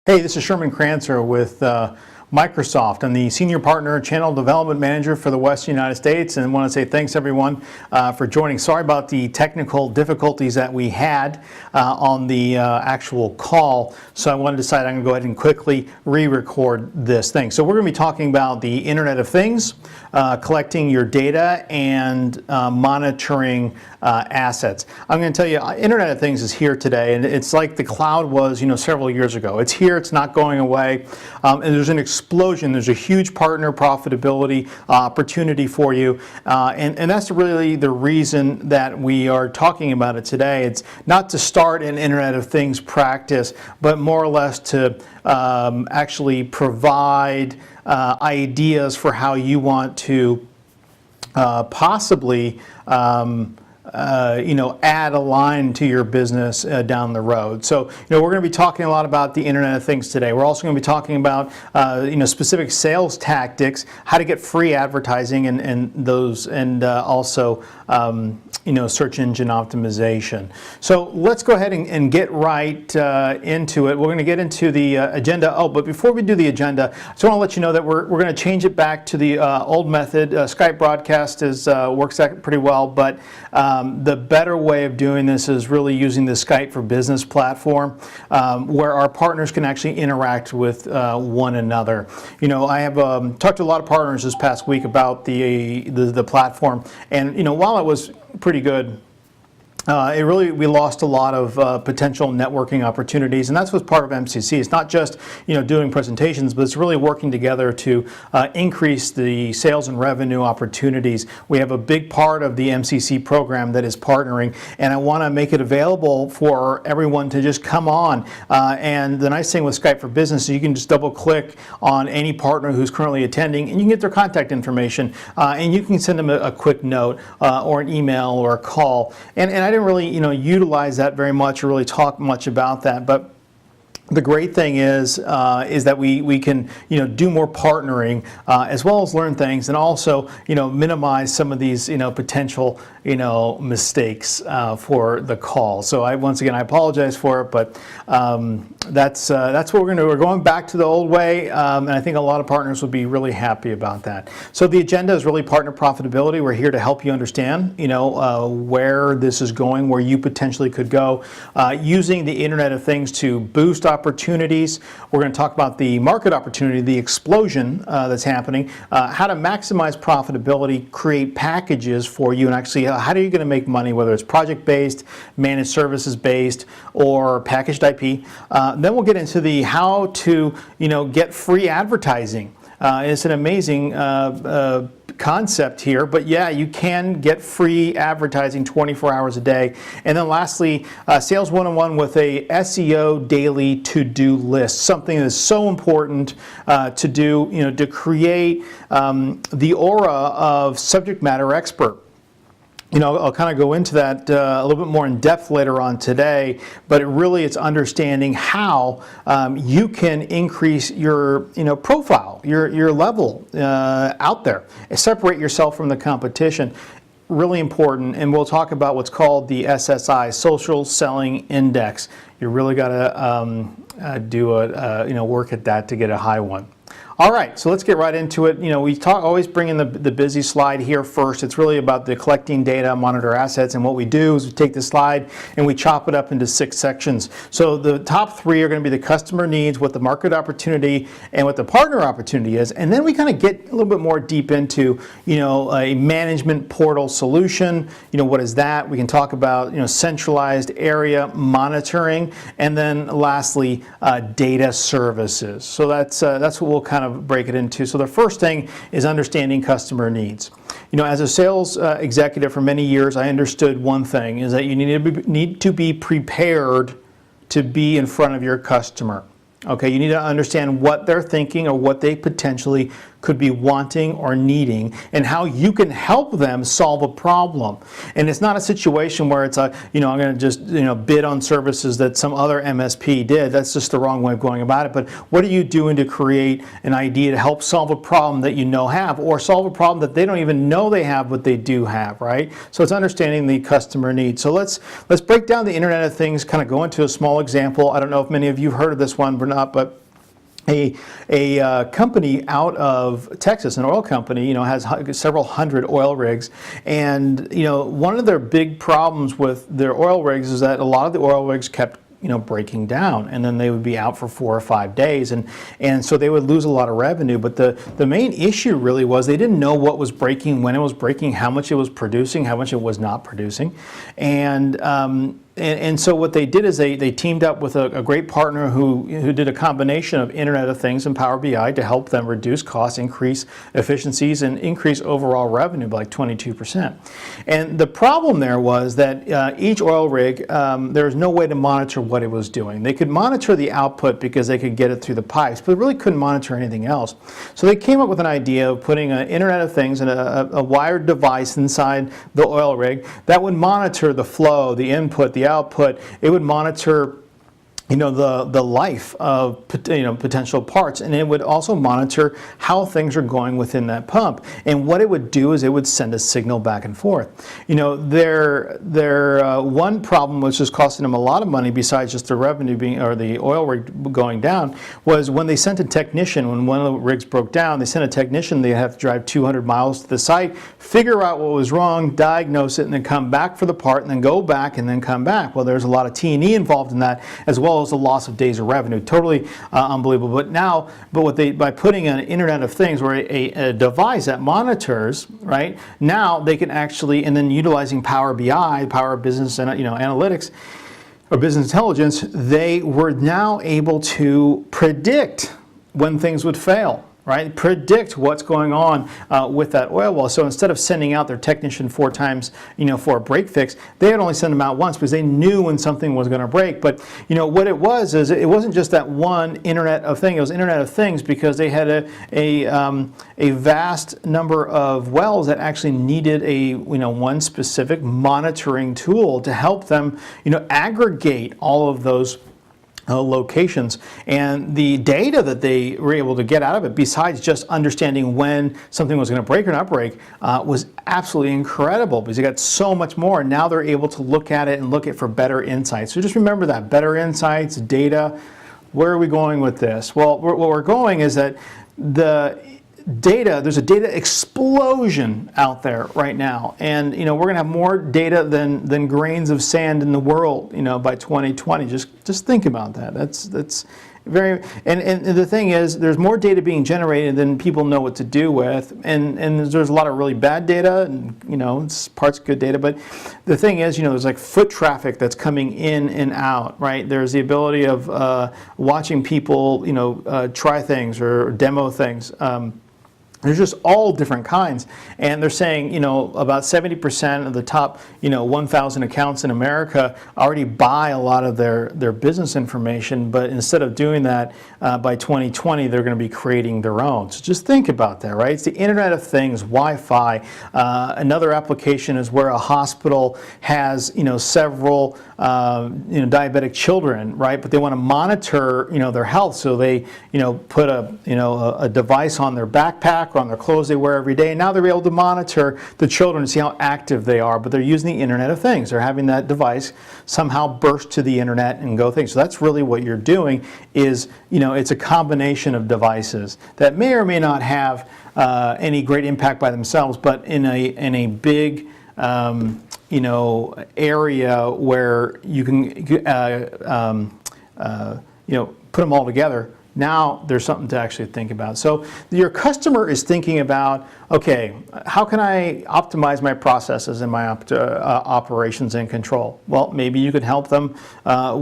Hey, this is Sherman Crancer with Microsoft. I'm the Senior Partner Channel Development Manager for the Western United States, and I want to say thanks everyone for joining. Sorry about the technical difficulties that we had on the actual call, so I wanted to decide I'm going to go ahead and quickly re-record this thing. So we're going to be talking about the Internet of Things, collecting your data, and monitoring assets. I'm going to tell you, Internet of Things is here today, and it's like the cloud was, several years ago. It's here, it's not going away, and there's an explosion. There's a huge partner profitability opportunity for you, and that's really the reason that we are talking about it today. It's not to start an Internet of Things practice, but more or less to actually provide ideas for how you want to possibly add a line to your business down the road. So, we're going to be talking a lot about the Internet of Things today. We're also going to be talking about, specific sales tactics, how to get free advertising, and those, and also, search engine optimization. So let's go ahead and get right into it. We're going to get into the agenda. Oh, but before we do the agenda, I just want to let you know that we're going to change it back to the old method. Skype broadcast works pretty well, but the better way of doing this is really using the Skype for Business platform, where our partners can actually interact with one another. I have talked to a lot of partners this past week about the platform, and while it was pretty good, we lost a lot of potential networking opportunities, and that's what's part of MCC. It's not just doing presentations, but it's really working together to increase the sales and revenue opportunities. We have a big part of the MCC program that is partnering, and I want to make it available for everyone to just come on. And the nice thing with Skype for Business is you can just double-click on any partner who's currently attending, and you can get their contact information, and you can send them a quick note or an email or a call. And I didn't really, utilize that very much or really talk much about that, but the great thing is that we can do more partnering as well as learn things, and also minimize some of these potential mistakes for the call. So once again I apologize for it, but that's what we're going to do. We're going back to the old way, and I think a lot of partners would be really happy about that. So the agenda is really partner profitability. We're here to help you understand where this is going, where you potentially could go, using the Internet of Things to boost opportunities. We're going to talk about the market opportunity, the explosion that's happening, how to maximize profitability, create packages for you, and actually how are you going to make money, whether it's project-based, managed services-based, or packaged IP. Then we'll get into the how to get free advertising. It's an amazing concept here, but yeah, you can get free advertising 24 hours a day. And then lastly, Sales 101 with a SEO daily to-do list, something that is so important to do, to create the aura of subject matter expert. I'll kind of go into that a little bit more in depth later on today, but it's understanding how you can increase your profile, your level out there, separate yourself from the competition. Really important, and we'll talk about what's called the SSI, Social Selling Index. You really got to do work at that to get a high one. All right, so let's get right into it. We always bring in the busy slide here first. It's really about the collecting data, monitor assets, and what we do is we take the slide and we chop it up into 6 sections. So the top 3 are going to be the customer needs, what the market opportunity, and what the partner opportunity is. And then we kind of get a little bit more deep into, a management portal solution. What is that? We can talk about, centralized area monitoring, and then lastly, data services. So that's what we'll kind of break it into. So the first thing is understanding customer needs. As a sales executive for many years, I understood one thing, is that you need to be prepared to be in front of your customer. Okay, you need to understand what they're thinking or what they potentially could be wanting or needing, and how you can help them solve a problem. And it's not a situation where it's I'm going to just bid on services that some other MSP did. That's just the wrong way of going about it. But what are you doing to create an idea to help solve a problem that you know have, or solve a problem that they don't even know they have, but they do have, right? So it's understanding the customer needs. So let's break down the Internet of Things, kind of go into a small example. I don't know if many of you have heard of this one or not, but a company out of Texas, an oil company, has several hundred oil rigs, and one of their big problems with their oil rigs is that a lot of the oil rigs kept breaking down, and then they would be out for 4 or 5 days, and so they would lose a lot of revenue. But the main issue really was they didn't know what was breaking, when it was breaking, how much it was producing, how much it was not producing, and so what they did is they teamed up with a great partner who did a combination of Internet of Things and Power BI to help them reduce costs, increase efficiencies, and increase overall revenue by like 22%. And the problem there was that each oil rig, there was no way to monitor what it was doing. They could monitor the output because they could get it through the pipes, but really couldn't monitor anything else. So they came up with an idea of putting an Internet of Things and a wired device inside the oil rig that would monitor the flow, the input, the output. It would monitor the life of potential parts, and it would also monitor how things are going within that pump. And what it would do is it would send a signal back and forth. Their one problem, which was costing them a lot of money besides just the revenue or the oil rig going down, was when they sent a technician. When one of the rigs broke down, they sent a technician. They have to drive 200 miles to the site, figure out what was wrong, diagnose it, and then come back for the part, and then go back and then come back. Well, there's a lot of T&E involved in that, as well as the loss of days of revenue. Totally unbelievable. But by putting an Internet of Things, or a device that monitors, right, now they can actually, and then utilizing Power BI, Power Business and Analytics or Business Intelligence, they were now able to predict when things would fail. Right? Predict what's going on with that oil well. So instead of sending out their technician 4 times, for a break fix, they would only send them out once because they knew when something was going to break. But what it was is it wasn't just that one Internet of Things. It was Internet of Things because they had a vast number of wells that actually needed one specific monitoring tool to help them aggregate all of those locations, and the data that they were able to get out of it, besides just understanding when something was going to break or not break, was absolutely incredible, because they got so much more, and now they're able to look at it and look at for better insights. So just remember that, better insights, data. Where are we going with this? Well, where we're going is that there's a data explosion out there right now, and we're going to have more data than grains of sand in the world, by 2020. Just think about that. That's very, and the thing is, there's more data being generated than people know what to do with, and there's a lot of really bad data, and it's parts good data, but the thing is, there's like foot traffic that's coming in and out, right? There's the ability of watching people try things or demo things. There's just all different kinds, and they're saying about 70% of the top 1,000 accounts in America already buy a lot of their business information, but instead of doing that by 2020, they're going to be creating their own. So just think about that, right? It's the Internet of Things, Wi-Fi. Another application is where a hospital has several diabetic children, right? But they want to monitor their health, so they put a device on their backpack or on their clothes they wear every day, and now they're able to monitor the children and see how active they are, but they're using the Internet of Things. They're having that device somehow burst to the internet and go things. So that's really what you're doing is, it's a combination of devices that may or may not have any great impact by themselves, but in a big area where you can put them all together. Now there's something to actually think about. So your customer is thinking about, okay, how can I optimize my processes and my operations and control? Well, maybe you could help them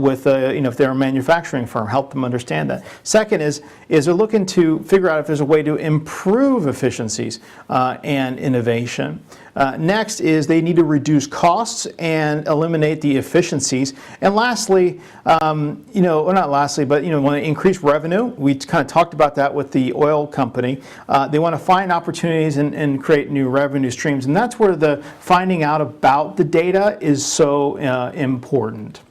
with, if they're a manufacturing firm, help them understand that. Second is they're looking to figure out if there's a way to improve efficiencies and innovation. Next is they need to reduce costs and eliminate the efficiencies. And lastly, well, not lastly, but want to increase revenue revenue. We kind of talked about that with the oil company. They want to find opportunities and create new revenue streams, and that's where the finding out about the data is so important.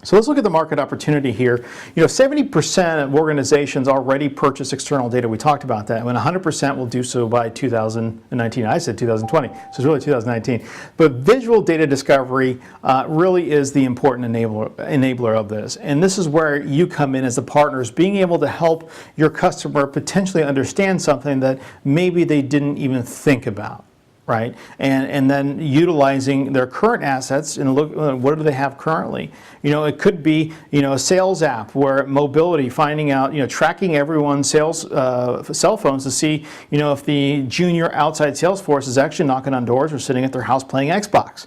So let's look at the market opportunity here. 70% of organizations already purchase external data. We talked about that. When 100% will do so by 2019. I said 2020, so it's really 2019. But visual data discovery really is the important enabler of this. And this is where you come in as the partners, being able to help your customer potentially understand something that maybe they didn't even think about. Right, and then utilizing their current assets and look, what do they have currently? It could be a sales app where mobility, finding out, tracking everyone's sales cell phones to see if the junior outside sales force is actually knocking on doors or sitting at their house playing Xbox.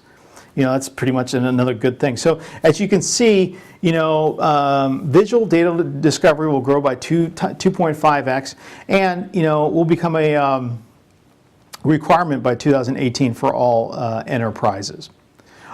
That's pretty much another good thing. So as you can see, visual data discovery will grow by 2.5x, and will become a requirement by 2018 for all enterprises.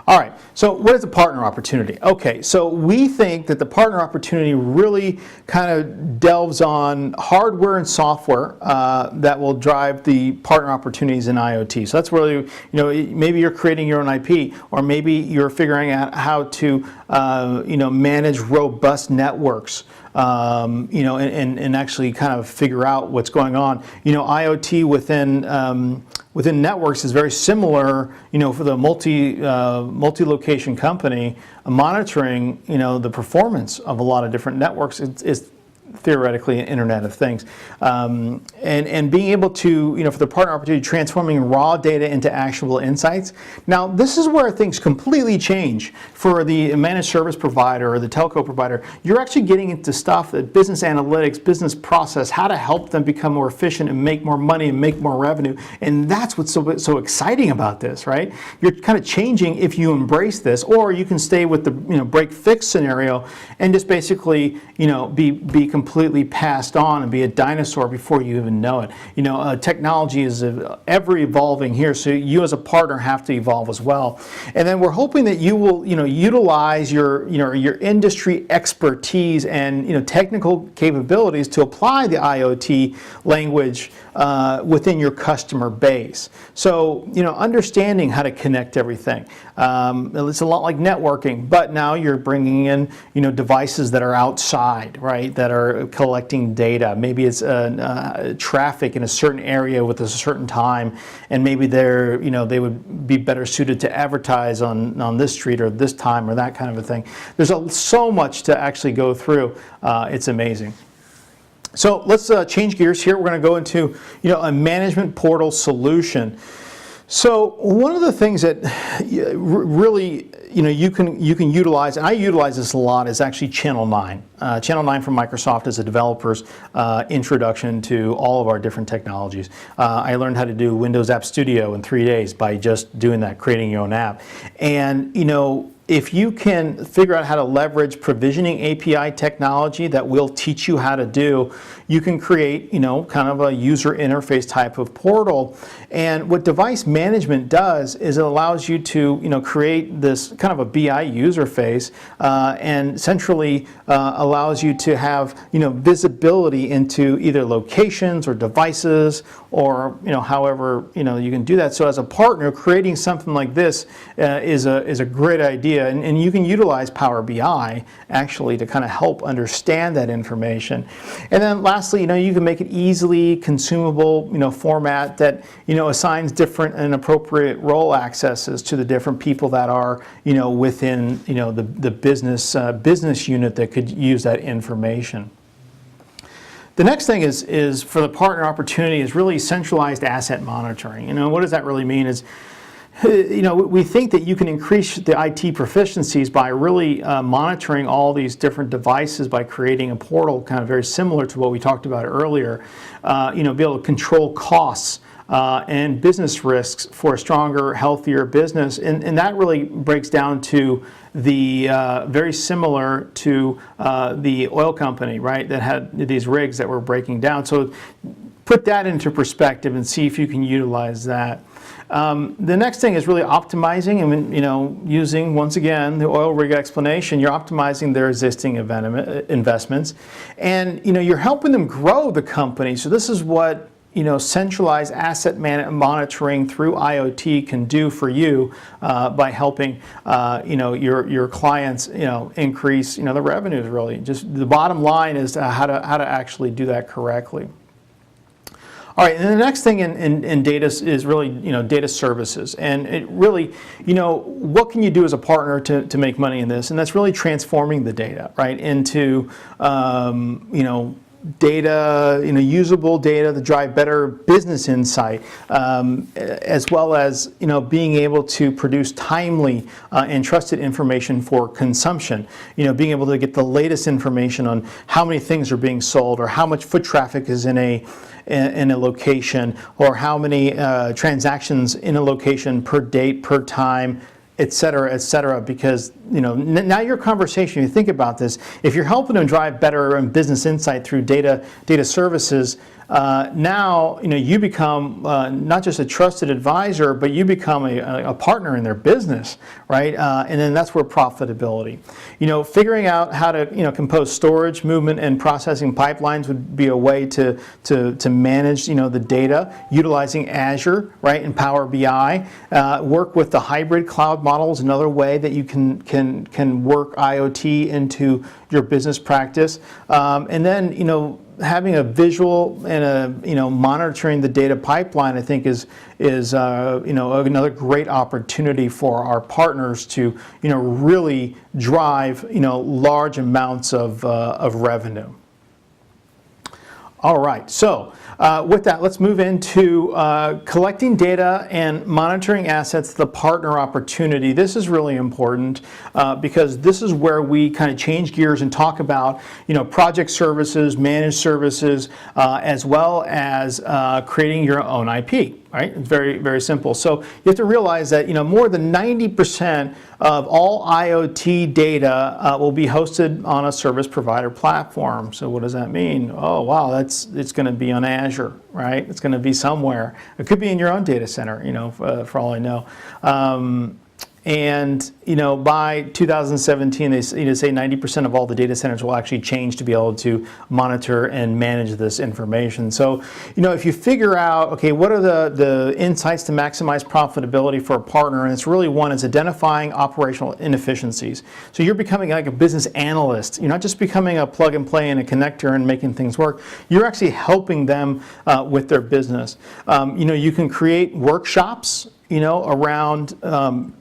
All right, so what is the partner opportunity? Okay, so we think that the partner opportunity really kind of delves on hardware and software that will drive the partner opportunities in IoT. So that's really, maybe you're creating your own IP, or maybe you're figuring out how to, manage robust networks. And actually kind of figure out what's going on. IoT within networks is very similar, for the multi-location company, monitoring, the performance of a lot of different networks is theoretically an Internet of Things. And being able to, for the partner opportunity, transforming raw data into actionable insights. Now, this is where things completely change for the managed service provider or the telco provider. You're actually getting into stuff that business analytics, business process, how to help them become more efficient and make more money and make more revenue. And that's what's so exciting about this, right? You're kind of changing if you embrace this, or you can stay with the break-fix scenario and just basically be completely passed on and be a dinosaur before you even know it. Technology is ever evolving here, so you as a partner have to evolve as well. And then we're hoping that you will utilize your industry expertise and technical capabilities to apply the IoT language within your customer base. So understanding how to connect everything. It's a lot like networking, but now you're bringing in devices that are outside, right? That are collecting data. Maybe it's traffic in a certain area with a certain time, and maybe they would be better suited to advertise on this street or this time or that kind of a thing. There's so much to actually go through. It's amazing. So let's change gears here. We're going to go into a management portal solution. So one of the things that really you can utilize, and I utilize this a lot, is actually Channel 9. Channel 9 from Microsoft is a developer's introduction to all of our different technologies. I learned how to do Windows App Studio in 3 days by just doing that, creating your own app. And if you can figure out how to leverage provisioning API technology that we'll teach you how to do, you can create, kind of a user interface type of portal. And what device management does is it allows you to, create this kind of a BI user face, and centrally allows you to have, visibility into either locations or devices, or however you can do that. So as a partner, creating something like this is a great idea. And you can utilize Power BI actually to kind of help understand that information. And then lastly, you can make it easily consumable, format that, assigns different and appropriate role accesses to the different people that are, within, the business unit that could use that information. The next thing is for the partner opportunity is really centralized asset monitoring. What does that really mean is, we think that you can increase the IT proficiencies by really monitoring all these different devices by creating a portal kind of very similar to what we talked about earlier. Be able to control costs and business risks for a stronger, healthier business. And that really breaks down to the very similar to the oil company, right, that had these rigs that were breaking down. So put that into perspective and see if you can utilize that. The next thing is really optimizing, and using, once again, the oil rig explanation. You're optimizing their existing investments, and you're helping them grow the company. So this is what centralized asset monitoring through IoT can do for you by helping your clients increase the revenues. Really, just the bottom line is how to actually do that correctly. All right, and the next thing in data is really data services, and it really what can you do as a partner to make money in this, and that's really transforming the data right into data, usable data to drive better business insight, as well as being able to produce timely and trusted information for consumption. Being able to get the latest information on how many things are being sold, or how much foot traffic is in a location, or how many transactions in a location per date, per time, et cetera, because now your conversation, you think about this, if you're helping them drive better business insight through data services, now you become not just a trusted advisor, but you become a partner in their business, right? And then that's where profitability. Figuring out how to compose storage, movement, and processing pipelines would be a way to manage the data, utilizing Azure, right, and Power BI. Work with the hybrid cloud model is another way that you can work IoT into your business practice, and then having a visual and monitoring the data pipeline, I think is another great opportunity for our partners to really drive large amounts of revenue. All right, so with that, let's move into collecting data and monitoring assets, the partner opportunity. This is really important because this is where we kind of change gears and talk about project services, managed services, as well as creating your own IP. Right? It's very, very simple. So you have to realize that more than 90% of all IoT data will be hosted on a service provider platform. So what does that mean? Oh wow, it's going to be on Azure, right? It's going to be somewhere. It could be in your own data center, for all I know. And by 2017, they say 90% of all the data centers will actually change to be able to monitor and manage this information. So, if you figure out, okay, what are the insights to maximize profitability for a partner, and it's really one is identifying operational inefficiencies. So you're becoming like a business analyst. You're not just becoming a plug and play and a connector and making things work. You're actually helping them with their business. You can create workshops around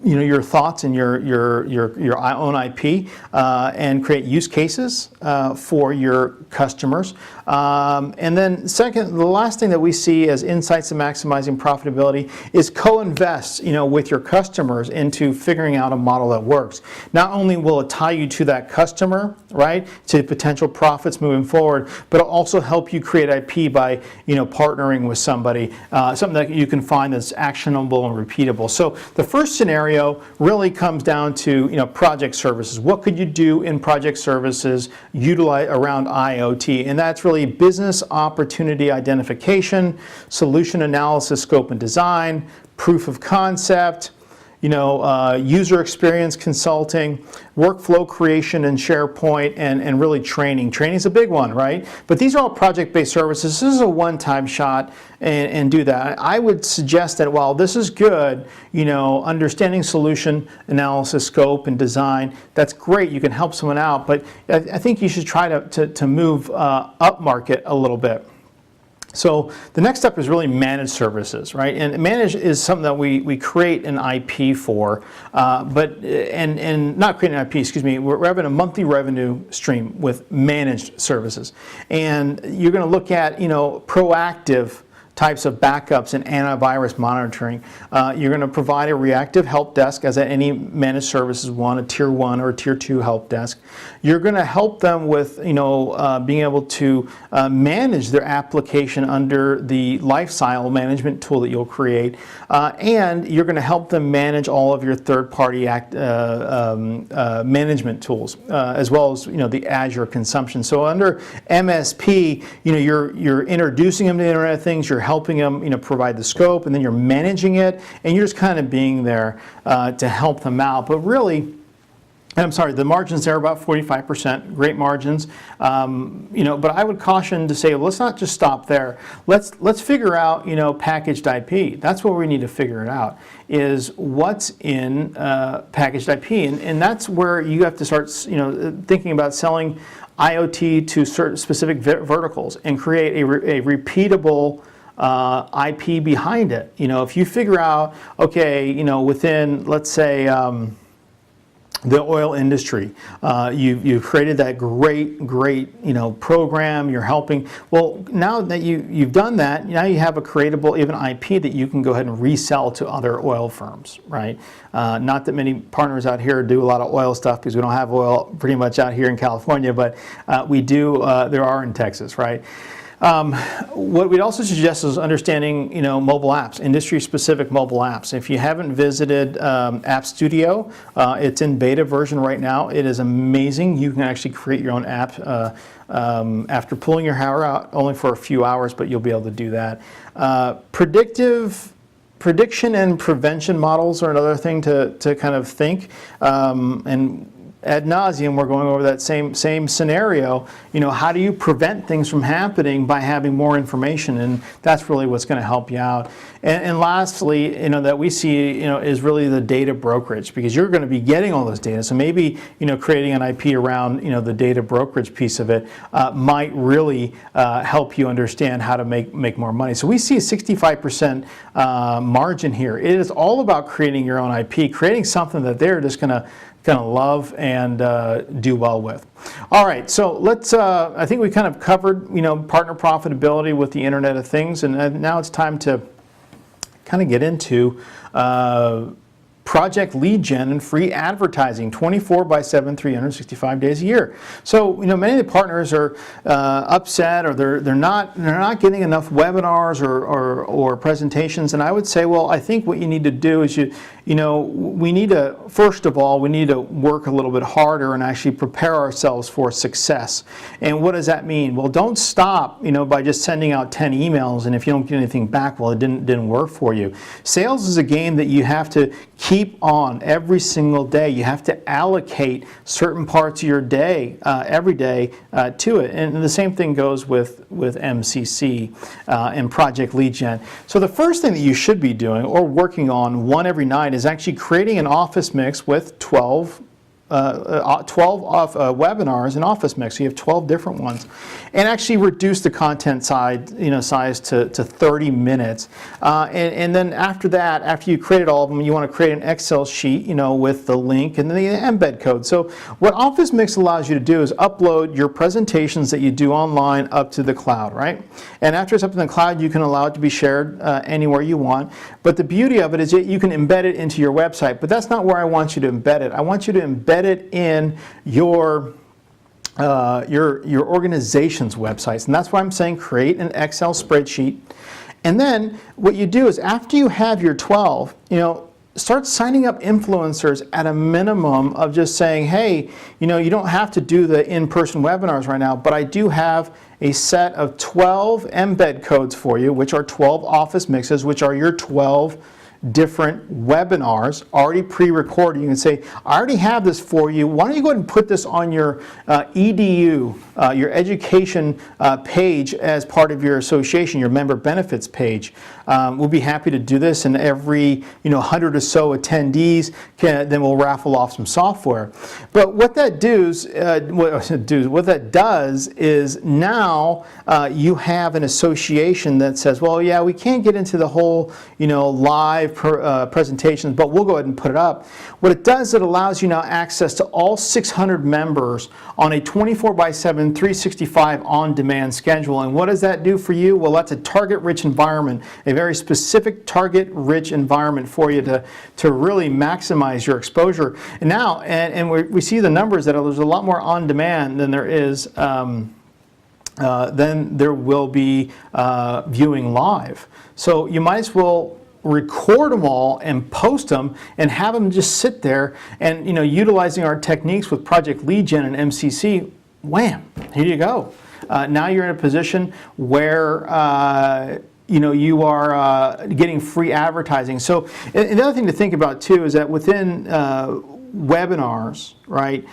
your thoughts and your own IP, and create use cases for your customers. And then second, the last thing that we see as insights to maximizing profitability is co-invest with your customers into figuring out a model that works. Not only will it tie you to that customer, right, to potential profits moving forward, but it'll also help you create IP by partnering with somebody, something that you can find that's actionable and repeatable. So the first scenario really comes down to project services. What could you do in project services utilize around IoT? And that's really business opportunity identification, solution analysis, scope and design, proof of concept, user experience consulting, workflow creation in SharePoint, and really training. Training is a big one, right? But these are all project-based services. This is a one-time shot and do that. I would suggest that while this is good, understanding solution analysis, scope, and design, that's great. You can help someone out, but I think you should try to move up market a little bit. So the next step is really managed services, right? And managed is something that we create an IP for, and not creating an IP, excuse me, we're having a monthly revenue stream with managed services. And you're going to look at, proactive types of backups and antivirus monitoring. You're going to provide a reactive help desk, as any managed services one, a tier 1 or a tier 2 help desk. You're going to help them with being able to manage their application under the lifecycle management tool that you'll create, and you're going to help them manage all of your third-party management tools, as well as the Azure consumption. So under MSP, you're introducing them to the Internet of Things, you're helping them provide the scope, and then you're managing it, and you're just kind of being there to help them out. But really, I'm sorry, the margins there are about 45%, great margins. But I would caution to say, well, let's not just stop there. Let's figure out, packaged IP. That's what we need to figure it out, is what's in packaged IP, and that's where you have to start, thinking about selling IoT to certain specific verticals and create a repeatable IP behind it. If you figure out, okay, within, let's say, the oil industry, you've created that great program. You're helping. Well, now that you've done that, now you have a creatable even IP that you can go ahead and resell to other oil firms, right? Not that many partners out here do a lot of oil stuff, because we don't have oil pretty much out here in California, but we do. There are in Texas, right? What we'd also suggest is understanding, mobile apps, industry-specific mobile apps. If you haven't visited App Studio, it's in beta version right now. It is amazing. You can actually create your own app after pulling your hair out, only for a few hours, but you'll be able to do that. Prediction and prevention models are another thing to kind of think, and ad nauseum, we're going over that same scenario. How do you prevent things from happening by having more information? And that's really what's going to help you out. And lastly, that we see, is really the data brokerage, because you're going to be getting all this data. So maybe, creating an IP around, the data brokerage piece of it might really help you understand how to make more money. So we see a 65% margin here. It is all about creating your own IP, creating something that they're just going to love and do well with. All right, so let's, I think we kind of covered, partner profitability with the Internet of Things, and now it's time to kind of get into project lead gen and free advertising 24/7, 365 days a year. So many of the partners are upset, or they're not getting enough webinars or presentations. And I would say, well, I think what you need to do is we need to, first of all, we need to work a little bit harder and actually prepare ourselves for success. And what does that mean? Well, don't stop by just sending out 10 emails, and if you don't get anything back, well, it didn't work for you. Sales is a game that you have to keep on every single day. You have to allocate certain parts of your day, every day, to it. And the same thing goes with MCC and project lead gen. So the first thing that you should be doing, or working on one every night, is actually creating an office mix with 12 webinars in Office Mix. So you have 12 different ones, and actually reduce the content size to 30 minutes. And then after that, after you created all of them, you want to create an Excel sheet, with the link and then the embed code. So what Office Mix allows you to do is upload your presentations that you do online up to the cloud, right? And after it's up in the cloud, you can allow it to be shared anywhere you want. But the beauty of it is that you can embed it into your website. But that's not where I want you to embed it. I want you to embed it in your organization's websites, and that's why I'm saying create an Excel spreadsheet. And then what you do is, after you have your 12, start signing up influencers at a minimum of just saying, hey, you don't have to do the in-person webinars right now, but I do have a set of 12 embed codes for you, which are 12 Office Mixes, which are your 12 different webinars already pre-recorded. You can say, I already have this for you. Why don't you go ahead and put this on your EDU, your education page as part of your association, your member benefits page. We'll be happy to do this, and every 100 or so attendees then we'll raffle off some software. But what that does is now you have an association that says, well, yeah, we can't get into the whole live presentations, but we'll go ahead and put it up. What it does, it allows you now access to all 600 members on a 24/7, 365 on-demand schedule. And what does that do for you? Well, that's a target-rich environment, a very specific target-rich environment for you to really maximize your exposure. And now, and we see the numbers that there's a lot more on-demand than there is. Then there will be viewing live. So you might as well record them all and post them and have them just sit there and, utilizing our techniques with Project Lead Gen and MCC, wham, here you go. Now you're in a position where you are getting free advertising. So another thing to think about too is that within webinars, right,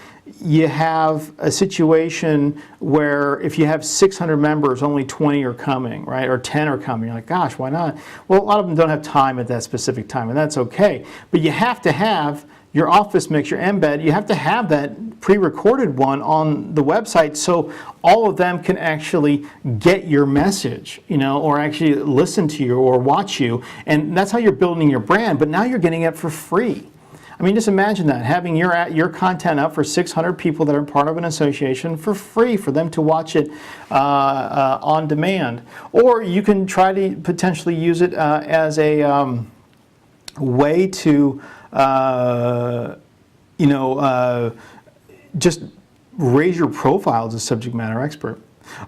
you have a situation where if you have 600 members, only 20 are coming, right, or 10 are coming. You're like, gosh, why not? Well, a lot of them don't have time at that specific time, and that's okay. But you have to have your office mix, your embed, you have to have that pre-recorded one on the website so all of them can actually get your message, or actually listen to you or watch you. And that's how you're building your brand, but now you're getting it for free. I mean, just imagine that, having your content up for 600 people that are part of an association for free for them to watch it on demand. Or you can try to potentially use it as a way to, just raise your profile as a subject matter expert.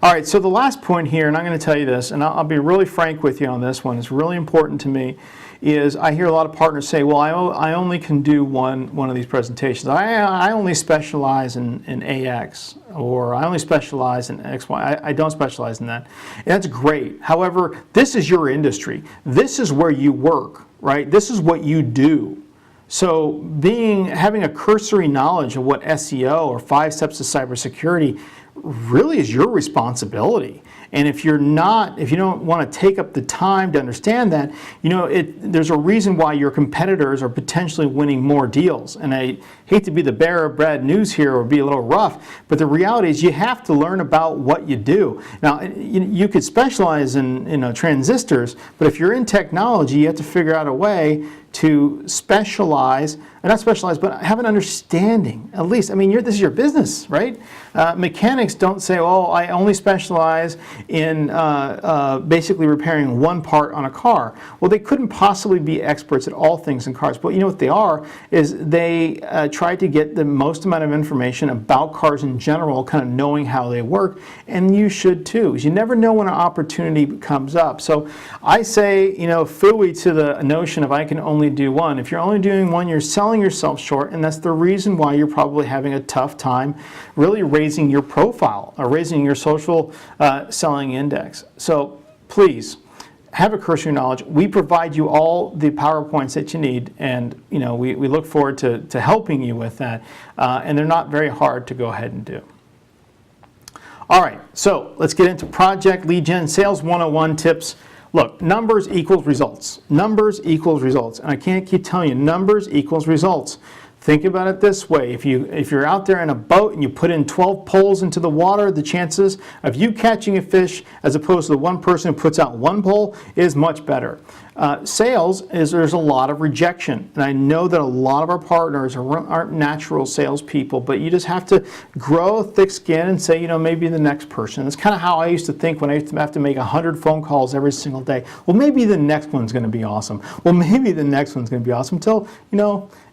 All right, so the last point here, and I'm going to tell you this, and I'll be really frank with you on this one, it's really important to me, is I hear a lot of partners say, well, I only can do one of these presentations. I only specialize in AX, or I only specialize in XY. I don't specialize in that. And that's great. However, this is your industry. This is where you work, right? This is what you do. So having a cursory knowledge of what SEO or 5 steps to cybersecurity really is your responsibility. And if you don't want to take up the time to understand that, there's a reason why your competitors are potentially winning more deals. And I hate to be the bearer of bad news here or be a little rough, but the reality is you have to learn about what you do. Now, you could specialize in transistors, but if you're in technology, you have to figure out a way to specialize, not specialize, but have an understanding, at least. I mean, this is your business, right? Mechanics don't say, oh, I only specialize in basically repairing one part on a car. Well, they couldn't possibly be experts at all things in cars, but what they are is they try to get the most amount of information about cars in general, kind of knowing how they work, and you should too. You never know when an opportunity comes up. So I say, phooey to the notion of I can only do one. If you're only doing one, you're selling yourself short, and that's the reason why you're probably having a tough time really raising your profile or raising your social selling index. So please have a cursory knowledge. We provide you all the PowerPoints that you need, and we look forward to helping you with that, and they're not very hard to go ahead and do. All right, so let's get into Project Lead Gen Sales 101 tips. Look, numbers equals results. Numbers equals results. And I can't keep telling you, numbers equals results. Think about it this way. If you're out there in a boat and you put in 12 poles into the water, the chances of you catching a fish as opposed to the one person who puts out one pole is much better. Sales there's a lot of rejection, and I know that a lot of our partners aren't natural salespeople, but you just have to grow a thick skin and say, maybe the next person. That's kind of how I used to think when I used to have to make 100 phone calls every single day. Well, maybe the next one's going to be awesome. Well, maybe the next one's going to be awesome until,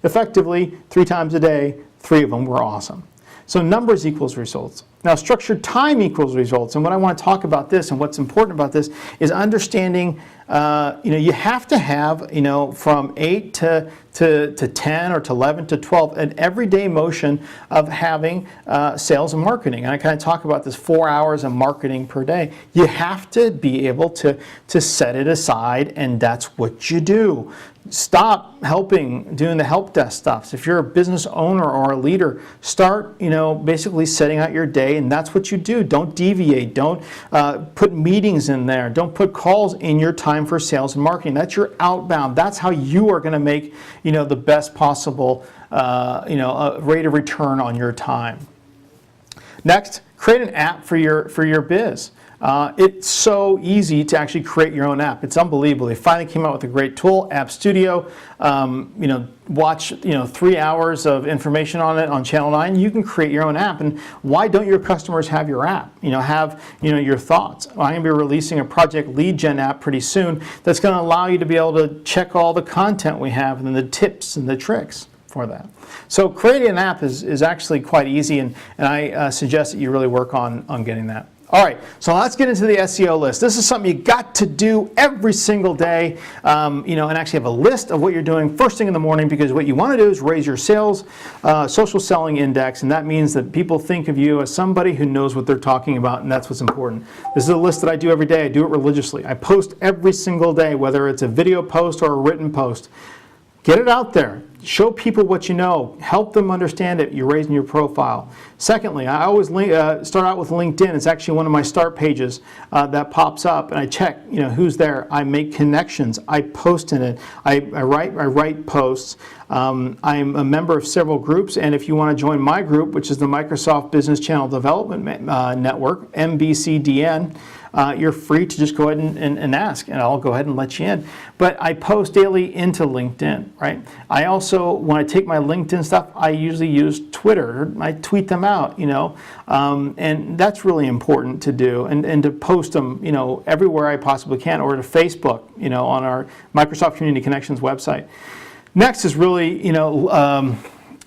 effectively 3 times a day, 3 of them were awesome. So numbers equals results. Now, structured time equals results. And what I want to talk about this and what's important about this is understanding, you have to have, from 8 to 10 or to 11 to 12, an everyday motion of having sales and marketing. And I kind of talk about this 4 hours of marketing per day. You have to be able to set it aside, and that's what you do. Stop doing the help desk stuff. If you're a business owner or a leader, start, basically setting out your day, and that's what you do. Don't deviate. Don't put meetings in there. Don't put calls in your time for sales and marketing. That's your outbound. That's how you are going to make, the best possible, rate of return on your time. Next, create an app for your biz. It's so easy to actually create your own app. It's unbelievable. They finally came out with a great tool, App Studio. Watch 3 hours of information on it on Channel 9. You can create your own app. And why don't your customers have your app? Have your thoughts. Well, I'm going to be releasing a project lead gen app pretty soon that's going to allow you to be able to check all the content we have and then the tips and the tricks for that. So creating an app is actually quite easy, and I suggest that you really work on getting that. All right, so let's get into the SEO list. This is something you got to do every single day, and actually have a list of what you're doing first thing in the morning, because what you want to do is raise your sales, social selling index, and that means that people think of you as somebody who knows what they're talking about, and that's what's important. This is a list that I do every day. I do it religiously. I post every single day, whether it's a video post or a written post. Get it out there. Show people what you know. Help them understand it. You're raising your profile. Secondly, I always start out with LinkedIn. It's actually one of my start pages that pops up, and I check, who's there. I make connections. I post in it. I write posts. I'm a member of several groups, and if you want to join my group, which is the Microsoft Business Channel Development Network, MBCDN, you're free to just go ahead and ask, and I'll go ahead and let you in. But I post daily into LinkedIn, right? I also, when I take my LinkedIn stuff, I usually use Twitter. I tweet them out, and that's really important to do, and to post them, everywhere I possibly can, or to Facebook, on our Microsoft Community Connections website. Next is really,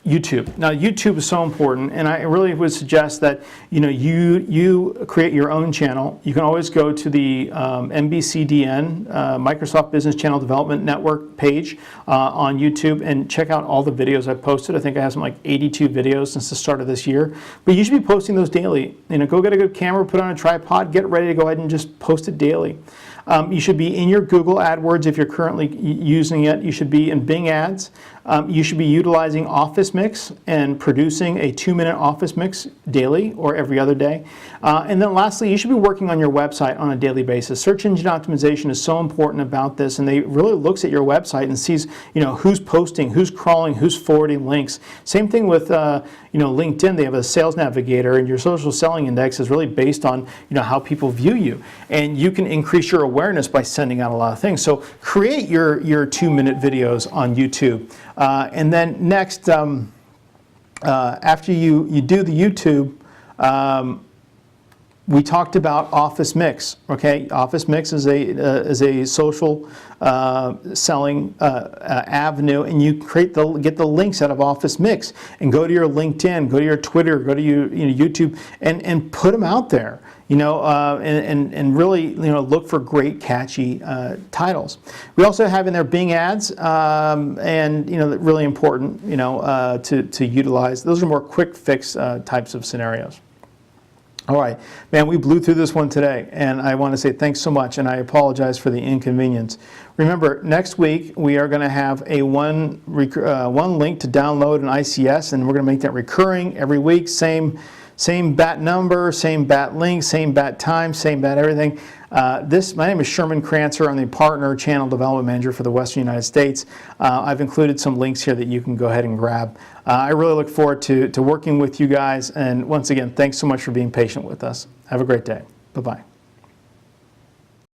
YouTube. Now, YouTube is so important, and I really would suggest that you create your own channel. You can always go to the MBCDN, Microsoft Business Channel Development Network page on YouTube and check out all the videos I've posted. I think I have some 82 videos since the start of this year. But you should be posting those daily. Go get a good camera, put on a tripod, get ready to go ahead and just post it daily. You should be in your Google AdWords if you're currently using it. You should be in Bing Ads. You should be utilizing Office Mix and producing a 2-minute Office Mix daily or every other day. And then lastly, you should be working on your website on a daily basis. Search engine optimization is so important about this, and they really looks at your website and sees who's posting, who's crawling, who's forwarding links. Same thing with LinkedIn. They have a sales navigator, and your social selling index is really based on how people view you, and you can increase your awareness by sending out a lot of things. So create your 2-minute videos on YouTube. And then next, after you do the YouTube, we talked about Office Mix. Okay, Office Mix is a social selling avenue, and you get the links out of Office Mix, and go to your LinkedIn, go to your Twitter, go to your YouTube, and put them out there. And really, look for great, catchy titles. We also have in there Bing Ads, and really important, to utilize. Those are more quick fix types of scenarios. All right, man, we blew through this one today, and I want to say thanks so much, and I apologize for the inconvenience. Remember, next week we are going to have one link to download an ICS, and we're going to make that recurring every week. Same bat number, same bat link, same bat time, same bat everything. My name is Sherman Crancer. I'm the Partner Channel Development Manager for the Western United States. I've included some links here that you can go ahead and grab. I really look forward to working with you guys. And once again, thanks so much for being patient with us. Have a great day. Bye-bye.